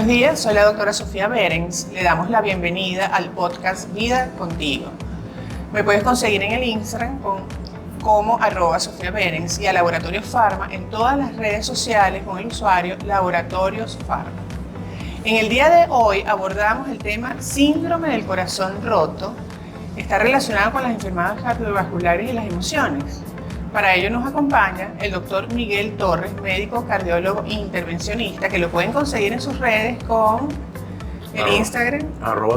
Buenos días, soy la doctora Sofía Behrens. Le damos la bienvenida al podcast Vida Contigo. Me puedes conseguir en el Instagram como @Sofía Behrens y a Laboratorios Pharma en todas las redes sociales con el usuario Laboratorios Pharma. En el día de hoy abordamos el tema síndrome del corazón roto. Está relacionado con las enfermedades cardiovasculares y las emociones. Para ello nos acompaña el doctor Miguel Torres, médico cardiólogo e intervencionista, que lo pueden conseguir en sus redes con el Instagram.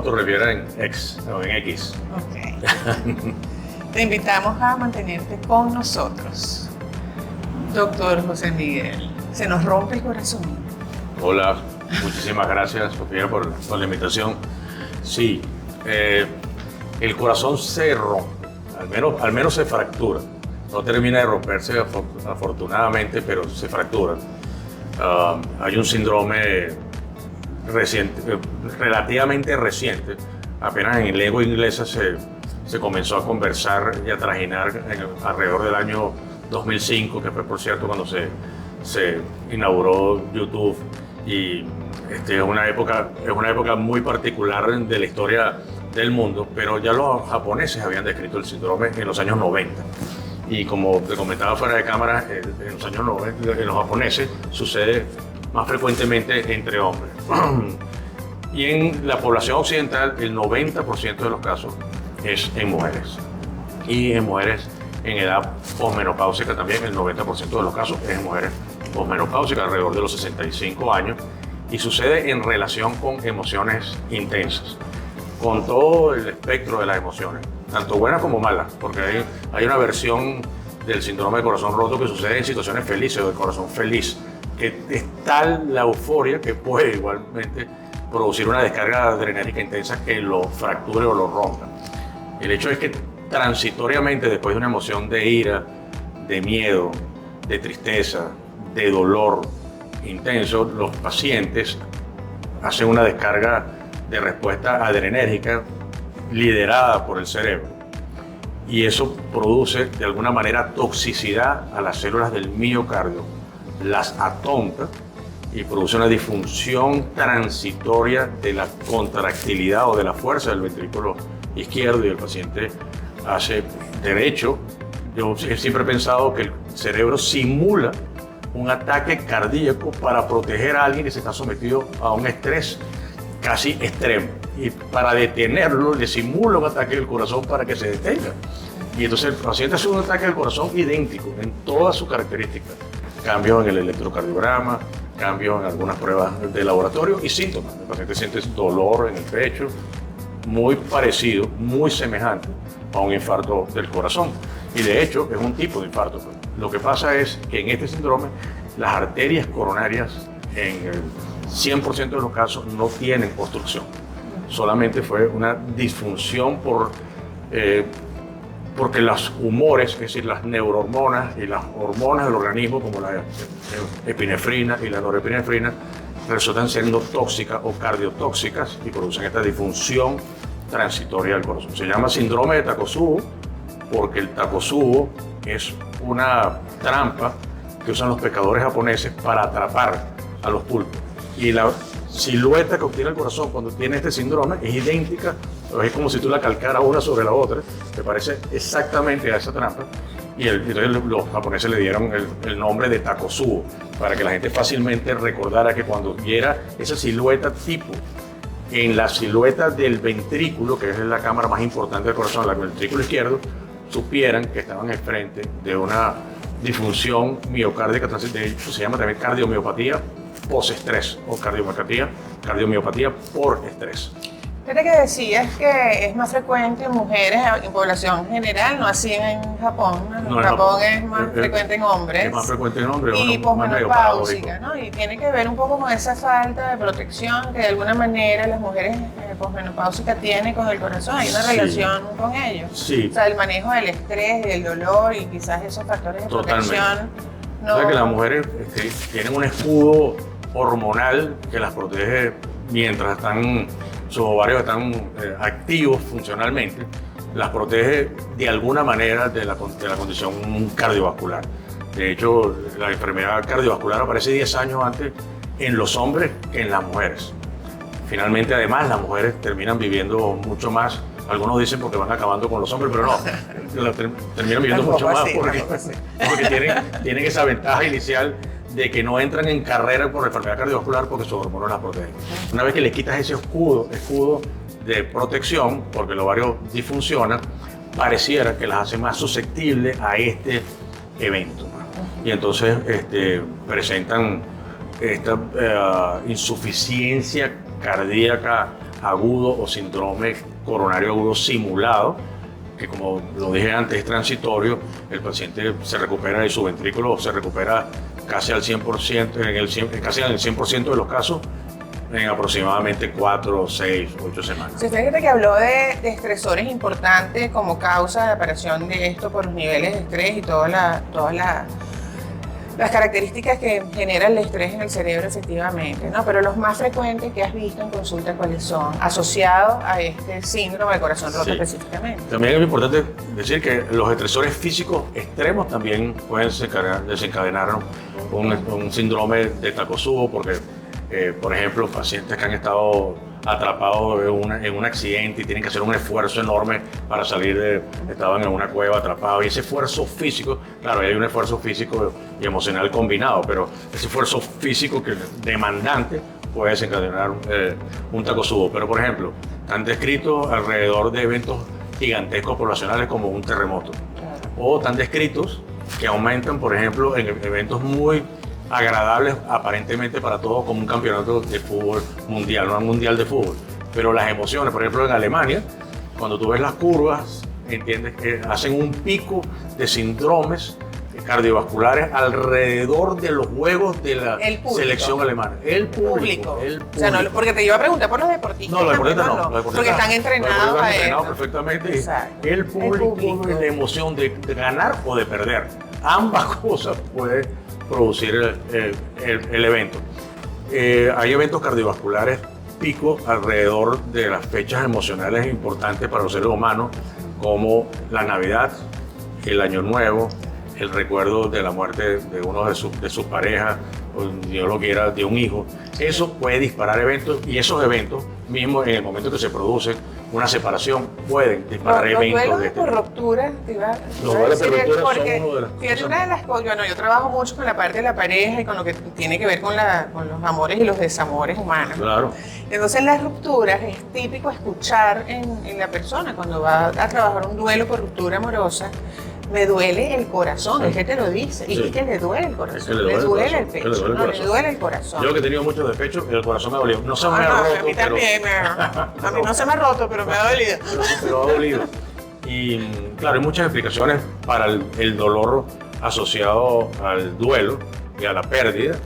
@Torreviera en X. Ok. Te invitamos a mantenerte con nosotros. Doctor José Miguel, se nos rompe el corazón. Hola, muchísimas gracias, Sofía, por la invitación. Sí, el corazón se rompe, al menos se fractura. No termina de romperse afortunadamente, pero se fractura. Hay un síndrome reciente, relativamente reciente. Apenas en lengua inglesa se comenzó a conversar y a trajinar alrededor del año 2005, que fue, por cierto, cuando se inauguró YouTube. Y es una época muy particular de la historia del mundo, pero ya los japoneses habían descrito el síndrome en los años 90. Y como te comentaba fuera de cámara, en los años 90, en los japoneses sucede más frecuentemente entre hombres. Y en la población occidental, el 90% de los casos es en mujeres. Y en mujeres en edad posmenopáusica también, el 90% de los casos es en mujeres posmenopáusicas, alrededor de los 65 años. Y sucede en relación con emociones intensas, con todo el espectro de las emociones, tanto buenas como malas, porque hay una versión del síndrome del corazón roto que sucede en situaciones felices o del corazón feliz, que es tal la euforia que puede igualmente producir una descarga adrenérgica intensa que lo fracture o lo rompa. El hecho es que transitoriamente, después de una emoción de ira, de miedo, de tristeza, de dolor intenso, los pacientes hacen una descarga de respuesta adrenérgica liderada por el cerebro, y eso produce de alguna manera toxicidad a las células del miocardio, las atonta y produce una disfunción transitoria de la contractilidad o de la fuerza del ventrículo izquierdo, y el paciente hace derecho. Yo siempre he pensado que el cerebro simula un ataque cardíaco para proteger a alguien que se está sometido a un estrés casi extremo, y para detenerlo le simula un ataque del corazón para que se detenga. Y entonces el paciente hace un ataque del corazón idéntico en todas sus características: cambios en el electrocardiograma, cambios en algunas pruebas de laboratorio y síntomas. El paciente siente dolor en el pecho, muy parecido, muy semejante a un infarto del corazón, y de hecho es un tipo de infarto. Lo que pasa es que en este síndrome las arterias coronarias en el 100% de los casos no tienen obstrucción, solamente fue una disfunción porque los humores, es decir, las neurohormonas y las hormonas del organismo, como la epinefrina y la norepinefrina, resultan siendo tóxicas o cardiotóxicas y producen esta disfunción transitoria del corazón. Se llama síndrome de Takotsubo porque el Takotsubo es una trampa que usan los pescadores japoneses para atrapar a los pulpos. Y la silueta que obtiene el corazón cuando tiene este síndrome es idéntica, es como si tú la calcaras una sobre la otra, que parece exactamente a esa trampa. Y entonces los japoneses le dieron el nombre de Takotsubo, para que la gente fácilmente recordara que cuando viera esa silueta tipo en la silueta del ventrículo, que es la cámara más importante del corazón, el ventrículo izquierdo, supieran que estaban enfrente de una disfunción miocárdica. De hecho, se llama también cardiomiopatía postestrés o cardiomiopatía por estrés. Fíjate que decías que es más frecuente en mujeres, en población general, no así en Japón. No, en Japón es más frecuente en hombres. Es más frecuente en hombres. Y posmenopáusica, ¿no? Y tiene que ver un poco con esa falta de protección que de alguna manera las mujeres posmenopáusicas tienen con el corazón. Hay una relación con ello. Sí. O sea, el manejo del estrés y del dolor y quizás esos factores de protección. No... O sea, que las mujeres tienen un escudo hormonal que las protege mientras sus ovarios están activos funcionalmente, las protege de alguna manera de la condición cardiovascular. De hecho, la enfermedad cardiovascular aparece 10 años antes en los hombres que en las mujeres. finalmente, además, las mujeres terminan viviendo mucho más. Algunos dicen porque van acabando con los hombres, pero no, terminan viviendo mucho más porque tienen esa ventaja inicial de que no entran en carrera por enfermedad cardiovascular porque sus hormonas las protegen. Una vez que le quitas ese escudo de protección, porque el ovario disfunciona, pareciera que las hace más susceptibles a este evento. Y entonces presentan esta insuficiencia cardíaca agudo o síndrome coronario agudo simulado, que como lo dije antes es transitorio, el paciente se recupera y su ventrículo se recupera casi al 100%, casi en el 100% de los casos en aproximadamente 4, 6, 8 semanas. Si usted que habló de estresores importantes como causa de aparición de esto por los niveles de estrés y todas las características que genera el estrés en el cerebro efectivamente, ¿no? Pero los más frecuentes que has visto en consulta, ¿cuáles son? Asociados a este síndrome del corazón roto específicamente. También es importante decir que los estresores físicos extremos también pueden desencadenar un síndrome de Takotsubo, porque, por ejemplo, pacientes que han estado atrapados en un accidente y tienen que hacer un esfuerzo enorme para salir estaban en una cueva atrapados, y ese esfuerzo físico, claro, hay un esfuerzo físico y emocional combinado, pero ese esfuerzo físico demandante puede desencadenar un Takotsubo. Pero, por ejemplo, están descritos alrededor de eventos gigantescos poblacionales como un terremoto, o están descritos que aumentan, por ejemplo, en eventos muy agradables aparentemente para todos, como un campeonato de fútbol mundial, no un mundial de fútbol. Pero las emociones, por ejemplo en Alemania, cuando tú ves las curvas, entiendes que hacen un pico de síndromes cardiovasculares alrededor de los juegos de la selección alemana. El público. O sea, no, porque te iba a preguntar por los deportistas. No, los deportistas no. Porque están entrenados a eso. Perfectamente. El público, la emoción de ganar o de perder. Ambas cosas pueden producir el evento. Hay eventos cardiovasculares pico alrededor de las fechas emocionales importantes para los seres humanos, como la Navidad, el Año Nuevo, el recuerdo de la muerte de uno de sus parejas, o Dios lo quiera, de un hijo. Eso puede disparar eventos, y esos eventos mismos, en el momento que se produce una separación, pueden disparar eventos de este por ruptura, los duelos por ruptura son uno de las cosas. Una de las cosas, bueno, yo trabajo mucho con la parte de la pareja y con lo que tiene que ver con los amores y los desamores humanos. Claro. Entonces, en las rupturas es típico escuchar en la persona cuando va a trabajar un duelo por ruptura amorosa: me duele el corazón, es que te lo dice, y es que le duele el corazón, es que le duele el pecho, le duele el corazón. Yo que he tenido mucho despecho, el corazón me ha dolido. No se me ha roto, a mí también, a mí no se me ha roto, pero me ha dolido. Pero ha dolido. Y claro, hay muchas explicaciones para el dolor asociado al duelo y a la pérdida,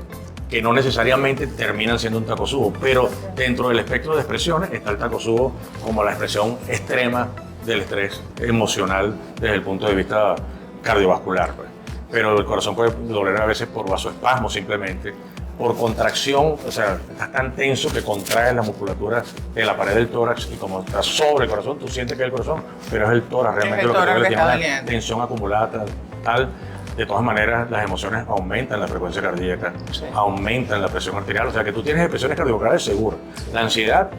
que no necesariamente terminan siendo un Takotsubo, pero dentro del espectro de expresiones está el Takotsubo como la expresión extrema del estrés emocional desde el punto de vista cardiovascular, pues. Pero el corazón puede doler a veces por vasoespasmo, simplemente por contracción, o sea, estás tan tenso que contraes la musculatura de la pared del tórax, y como estás sobre el corazón, tú sientes que es el corazón, pero es el tórax realmente lo que tiene una tensión acumulada tal. De todas maneras, las emociones aumentan la frecuencia cardíaca, aumentan la presión arterial, o sea que tú tienes expresiones cardiovasculares seguras. La ansiedad,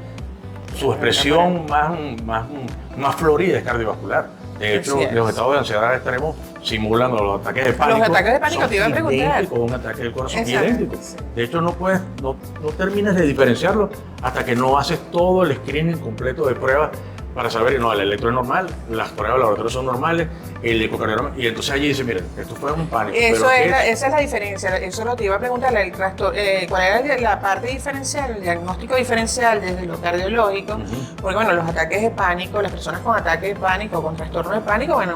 su expresión más florida es cardiovascular. De hecho, los estados de ansiedad extremos simulan los ataques de pánico. Los ataques de pánico te iba a preguntar. Con un ataque del corazón idéntico. De hecho, no terminas de diferenciarlo hasta que no haces todo el screening completo de pruebas para saber, no, el electro es normal, las pruebas de laboratorio son normales, el ecocardiograma, y entonces allí dice, miren, esto fue un pánico. Esa es la diferencia, eso lo te iba a preguntar, ¿cuál era la parte diferencial, el diagnóstico diferencial desde lo cardiológico? Porque bueno, los ataques de pánico, las personas con ataques de pánico o con trastorno de pánico, bueno,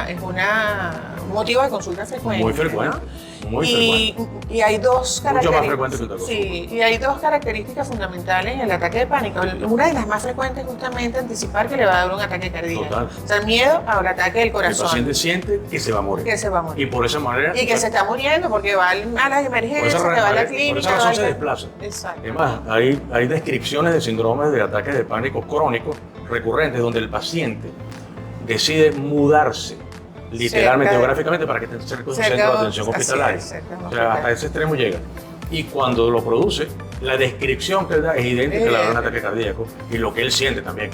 es un motivo de consulta frecuente. Muy frecuente. ¿no? Muy frecuente. Y hay dos características. Mucho más frecuente que el Takotsubo. Sí, y hay dos características fundamentales en el ataque de pánico. Una de las más frecuentes es justamente anticipar que le va a dar un ataque cardíaco. Total. O sea, el miedo al ataque del corazón. El paciente siente que se va a morir. Que se va a morir. Y por esa manera. Y que se está muriendo porque va a las emergencias, que va a la clínica. Por esa razón se desplaza. Exacto. Además, hay descripciones de síndromes de ataques de pánico crónicos recurrentes donde el paciente decide mudarse literalmente, geográficamente, para que esté cerca de un centro de atención hospitalaria. O sea, hasta ese extremo llega. Y cuando lo produce, la descripción que él da es idéntica a la de un ataque cardíaco y lo que él siente también.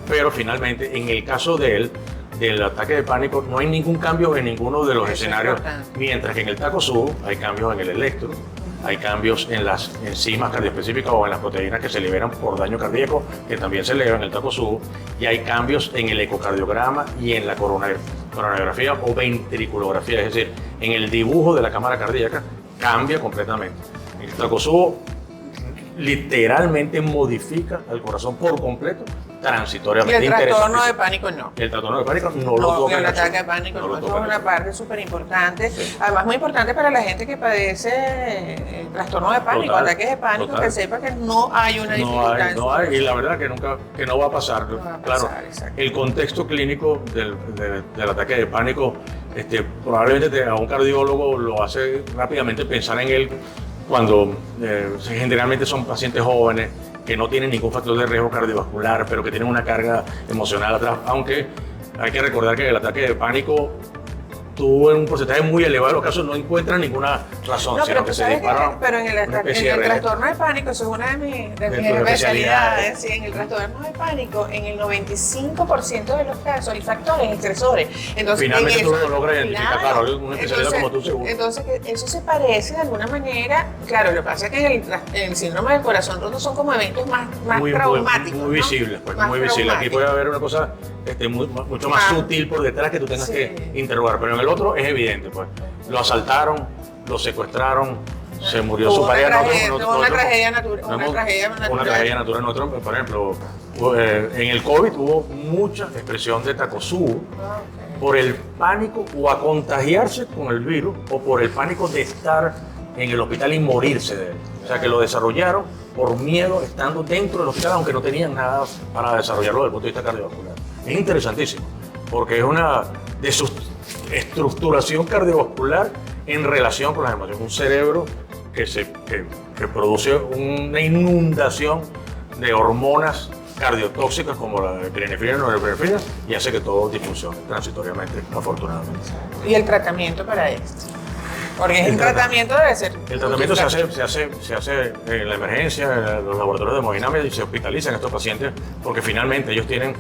Pero finalmente, en el caso de él, del ataque de pánico, no hay ningún cambio en ninguno de los escenarios, mientras que en el Takotsubo hay cambios en el electro, hay cambios en las enzimas cardioespecíficas o en las proteínas que se liberan por daño cardíaco, que también se elevan en el Takotsubo, y hay cambios en el ecocardiograma y en la coronariografía o ventriculografía, es decir, en el dibujo de la cámara cardíaca cambia completamente. El Takotsubo literalmente modifica el corazón por completo transitoriamente. Y el trastorno de pánico no. El trastorno de pánico no lo toca. El ataque de pánico no, es una parte súper importante. Sí. Además, muy importante para la gente que padece el trastorno de pánico, ataques de pánico, que sepa que no hay una dificultad. No hay, y la verdad que no va a pasar. Claro, el contexto clínico del ataque de pánico, probablemente a un cardiólogo lo hace rápidamente pensar en él cuando generalmente son pacientes jóvenes que no tienen ningún factor de riesgo cardiovascular, pero que tienen una carga emocional atrás, aunque hay que recordar que el ataque de pánico tuvo en un porcentaje muy elevado de los casos no encuentran ninguna razón, no, sino que se disparan. Pero en el trastorno de pánico, eso es una de mis especialidades, sí, en el trastorno de pánico, en el 95% de los casos hay factores estresores. Entonces, finalmente tú lo logras identificar, claro, una especialidad como tú seguro. Entonces, eso se parece de alguna manera, claro, lo que pasa es que en el síndrome del corazón roto son como eventos más traumáticos. Muy visibles, pues, muy visibles. Aquí puede haber una cosa mucho más sutil por detrás que tú tengas que interrogar, pero en el otro es evidente, pues. Lo asaltaron, lo secuestraron, se murió su pareja. Una tragedia natural. Una tragedia natural. Nosotros, por ejemplo, en el COVID hubo mucha expresión de Takotsubo por el pánico o a contagiarse con el virus o por el pánico de estar en el hospital y morirse de él. O sea, que lo desarrollaron por miedo estando dentro del hospital, aunque no tenían nada para desarrollarlo desde el punto de vista cardiovascular. Es interesantísimo, porque es una de sus estructuración cardiovascular en relación con las emociones. Un cerebro que produce una inundación de hormonas cardiotóxicas como la epinefrina y la norepinefrina y hace que todo disfuncione transitoriamente, afortunadamente. ¿Y el tratamiento para esto? Porque el tratamiento debe ser... El tratamiento se hace en la emergencia, en los laboratorios de hemodinamia, y se hospitalizan estos pacientes porque finalmente ellos quedan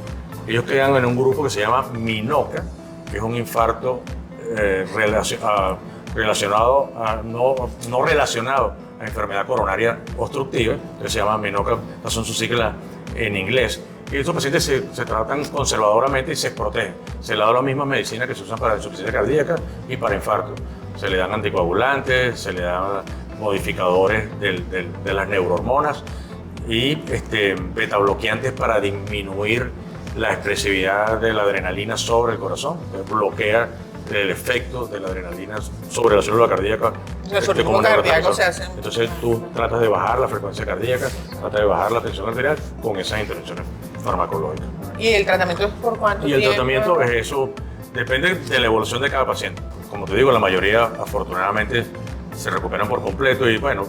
en un grupo que se llama MINOCA, que es un infarto no relacionado a enfermedad coronaria obstructiva, que se llama MINOCA, estas son sus siglas en inglés. Y estos pacientes se tratan conservadoramente y se protegen. Se le da la misma medicina que se usan para insuficiencia cardíaca y para infarto. Se le dan anticoagulantes, se le dan modificadores de las neurohormonas y betabloqueantes para disminuir la expresividad de la adrenalina sobre el corazón, que bloquea el efecto de la adrenalina sobre la célula cardíaca. Entonces tú tratas de bajar la frecuencia cardíaca, tratas de bajar la tensión arterial con esas intervenciones farmacológicas. ¿Y el tratamiento es por cuánto tiempo? Y el tratamiento es eso, depende de la evolución de cada paciente. Como te digo, la mayoría afortunadamente se recuperan por completo y bueno,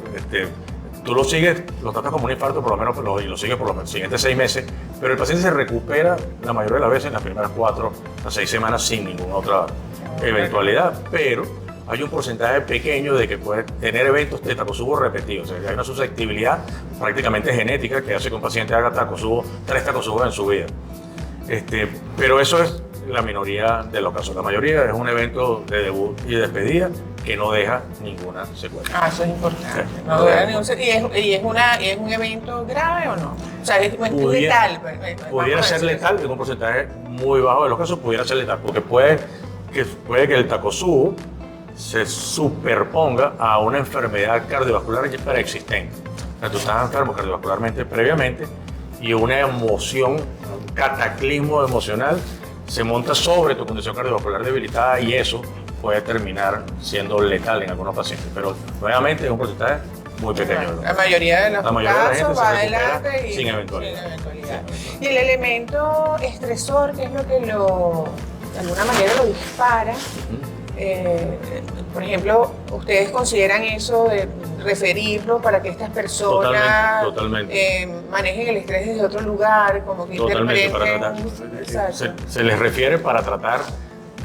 tú lo sigues, lo tratas como un infarto por lo menos y lo sigues por los siguientes 6 meses, pero el paciente se recupera la mayoría de las veces en las primeras 4 a 6 semanas sin ninguna otra eventualidad, pero hay un porcentaje pequeño de que puede tener eventos de Takotsubo repetidos. O sea, hay una susceptibilidad prácticamente genética que hace que un paciente haga 3 Takotsubos en su vida. Pero eso es la minoría de los casos. La mayoría es un evento de debut y despedida que no deja ninguna secuela. Eso es importante. No deja ningún ¿Y es un evento grave o no? O sea, es letal. Pudiera ser letal, en un porcentaje muy bajo de los casos pudiera ser letal, porque puede que el Takotsubo se superponga a una enfermedad cardiovascular ya preexistente. O sea, tú estás enfermo cardiovascularmente previamente y una emoción, un cataclismo emocional se monta sobre tu condición cardiovascular debilitada y eso puede terminar siendo letal en algunos pacientes, pero nuevamente es un porcentaje muy pequeño. La mayoría de los casos va adelante y sin eventualidad. Y el elemento estresor, que es lo que de alguna manera lo dispara, por ejemplo, ¿ustedes consideran eso de referirlo para que estas personas manejen el estrés desde otro lugar, como que se les refiere para tratar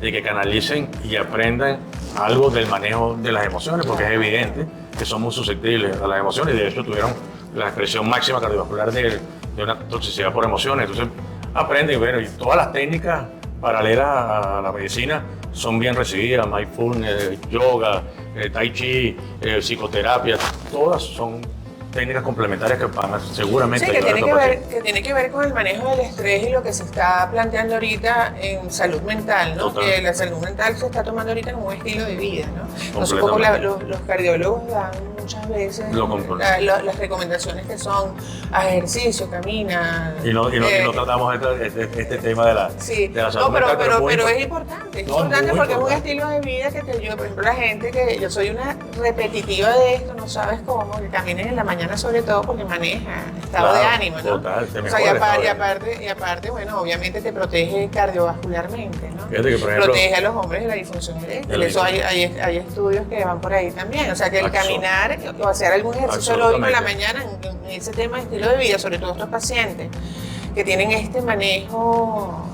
de que canalicen y aprendan algo del manejo de las emociones, porque es evidente que son muy susceptibles a las emociones y de hecho tuvieron la expresión máxima cardiovascular de una toxicidad por emociones. Entonces aprenden, bueno, y todas las técnicas paralelas a la medicina son bien recibidas, mindfulness, yoga, tai chi, psicoterapia, todas son técnicas complementarias que van a seguramente sí, ayudar a tu paciente. que tiene que ver con el manejo del estrés y lo que se está planteando ahorita en salud mental, ¿no? Que la salud mental se está tomando ahorita como un estilo de vida, ¿no? Entonces, un poco los cardiólogos dan muchas veces las recomendaciones que son ejercicio, camina. Y no tratamos este tema de la salud mental. Pero es importante, porque es un estilo de vida que te ayuda. Por ejemplo, la gente que yo soy una repetitiva de esto, no sabes cómo, que camines en la mañana sobre todo porque maneja estado de ánimo, ¿no? Total, y aparte, bueno, obviamente te protege cardiovascularmente, ¿no? Fíjate que, por ejemplo, protege a los hombres de la disfunción eréctil. Eso hay estudios que van por ahí también. O sea, que el caminar o hacer algún ejercicio aeróbico en la mañana en ese tema de estilo de vida, sobre todo estos pacientes que tienen este manejo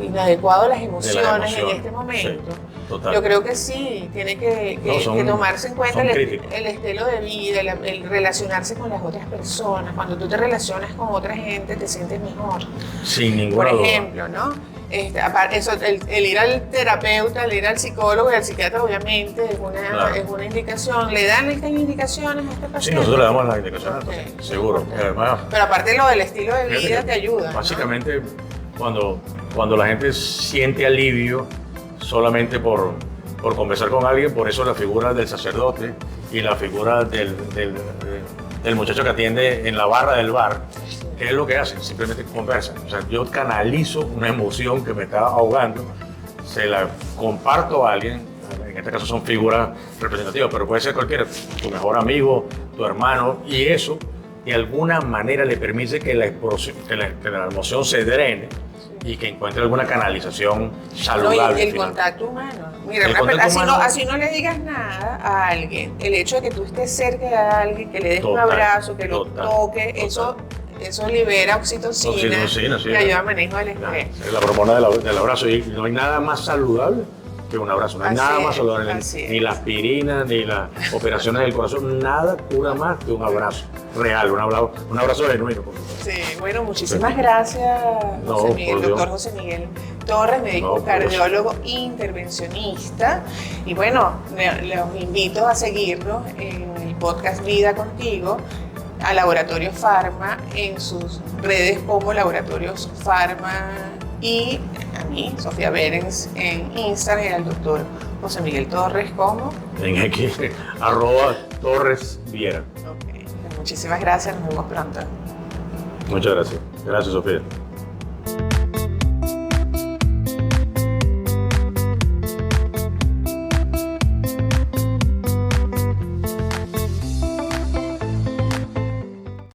inadecuado de las emociones en este momento. Sí. Total. Yo creo que sí, tiene que tomarse en cuenta el estilo de vida, el relacionarse con las otras personas. Cuando tú te relacionas con otra gente, te sientes mejor. Sin ninguna duda. Por ejemplo, ¿no? El ir al terapeuta, el ir al psicólogo y al psiquiatra, obviamente, es una indicación. ¿Le dan estas indicaciones a este paciente? Sí, nosotros le damos las indicaciones, seguro. Además, pero aparte lo del estilo de vida te ayuda. Básicamente, ¿no? cuando la gente siente alivio, solamente por conversar con alguien, por eso la figura del sacerdote y la figura del muchacho que atiende en la barra del bar, ¿qué es lo que hacen? Simplemente conversan. O sea, yo canalizo una emoción que me está ahogando, se la comparto a alguien, en este caso son figuras representativas, pero puede ser cualquiera, tu mejor amigo, tu hermano, y eso de alguna manera le permite que la emoción se drene y que encuentre alguna canalización saludable. Y el contacto humano. Mira, así no le digas nada a alguien. El hecho de que tú estés cerca de alguien, que le des un abrazo, que lo toque, eso libera oxitocina y ayuda al manejo del estrés. La hormona del abrazo. Y no hay nada más saludable que un abrazo. No hay nada más saludable. Ni la aspirina, ni las operaciones del corazón. Nada cura más que un abrazo real, un abrazo genuino. Sí, bueno, muchísimas gracias, doctor José Miguel Torres, médico cardiólogo intervencionista. Y bueno, los invito a seguirnos en el podcast Vida Contigo, a Laboratorio Pharma, en sus redes como Laboratorios Pharma, y a mí, Sofía Berens, en Instagram, y al doctor José Miguel Torres como en X, @TorresViera. Muchísimas gracias, nos vemos pronto. Muchas gracias. Gracias, Sofía.